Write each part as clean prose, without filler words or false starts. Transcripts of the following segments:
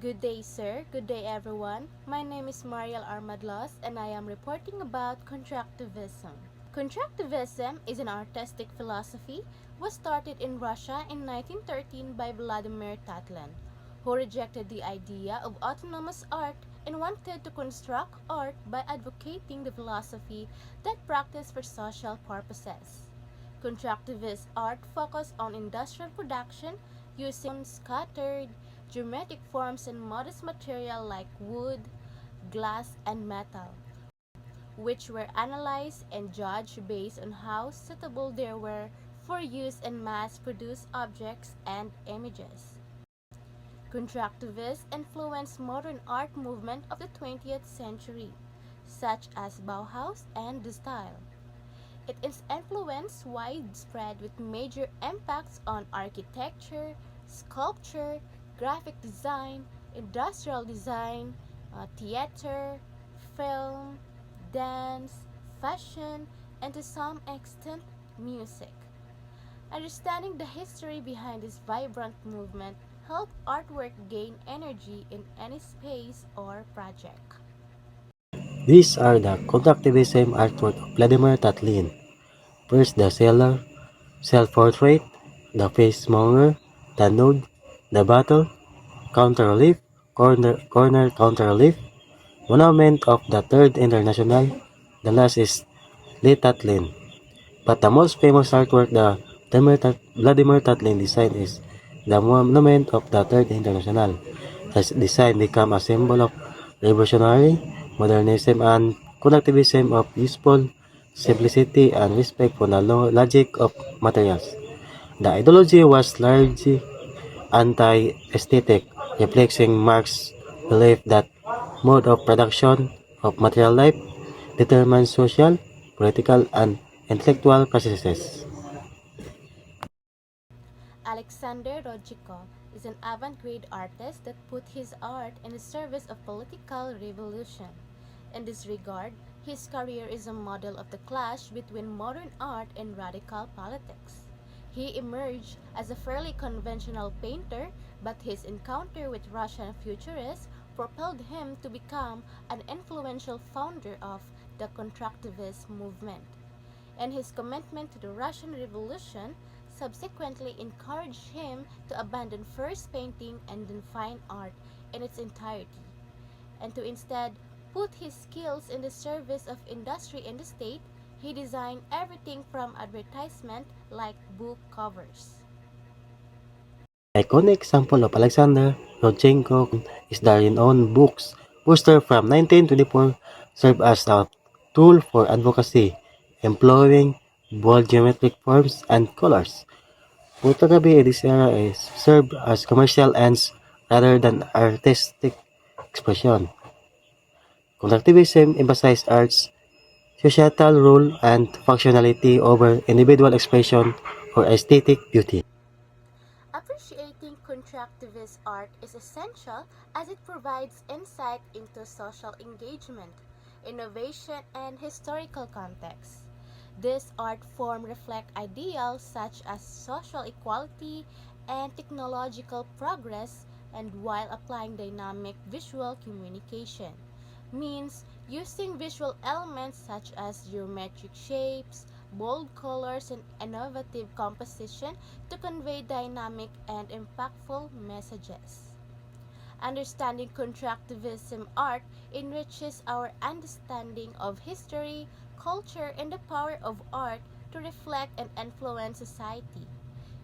Good day, sir. Good day, everyone. My name is Mariel Armadlos, and I am reporting about constructivism. Constructivism is an artistic philosophy was started in Russia in 1913 by Vladimir Tatlin, who rejected the idea of autonomous art and wanted to construct art by advocating the philosophy that practiced for social purposes. Constructivist art focused on industrial production using scattered geometric forms and modest material like wood, glass, and metal, which were analyzed and judged based on how suitable they were for use in mass-produced objects and images. Constructivists influenced modern art movement of the 20th century, such as Bauhaus and the style. It is influence widespread with major impacts on architecture, sculpture, graphic design, industrial design, theater, film, dance, fashion, and to some extent, music. Understanding the history behind this vibrant movement helped artwork gain energy in any space or project. These are the constructivism artwork of Vladimir Tatlin. First, the cellar, self-portrait, the facemonger, the nude, the battle, counter-relief, corner counter-relief, monument of the Third International. The last is Lee Tatlin. But the most famous artwork the Vladimir Tatlin designed is the monument of the Third International. The design became a symbol of revolutionary modernism and collectivism of useful simplicity and respect for the logic of materials. The ideology was largely anti-aesthetic, reflecting Marx's belief that mode of production of material life determines social, political, and intellectual processes. Alexander Rodchikov is an avant-garde artist that put his art in the service of political revolution. In this regard, his career is a model of the clash between modern art and radical politics. He emerged as a fairly conventional painter, but his encounter with Russian futurists propelled him to become an influential founder of the constructivist movement, and his commitment to the Russian Revolution subsequently encouraged him to abandon first painting and then fine art in its entirety, and to instead put his skills in the service of industry and the state. He designed everything from advertisement like book covers. The iconic example of Alexander Rodchenko is the renowned book's poster from 1924 served as a tool for advocacy, employing bold geometric forms and colors. Photography in this era is served as commercial ends rather than artistic expression. Constructivism emphasized art's societal role and functionality over individual expression or aesthetic beauty. Appreciating constructivist art is essential as it provides insight into social engagement, innovation, and historical context. This art form reflects ideals such as social equality and technological progress, and while applying dynamic visual communication means using visual elements such as geometric shapes, bold colors, and innovative composition to convey dynamic and impactful messages. Understanding constructivism art enriches our understanding of history, culture, and the power of art to reflect and influence society.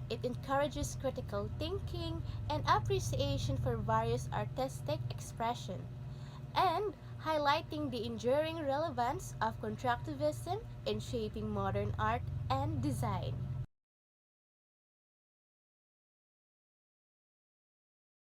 It encourages critical thinking and appreciation for various artistic expression, and highlighting the enduring relevance of constructivism in shaping modern art and design.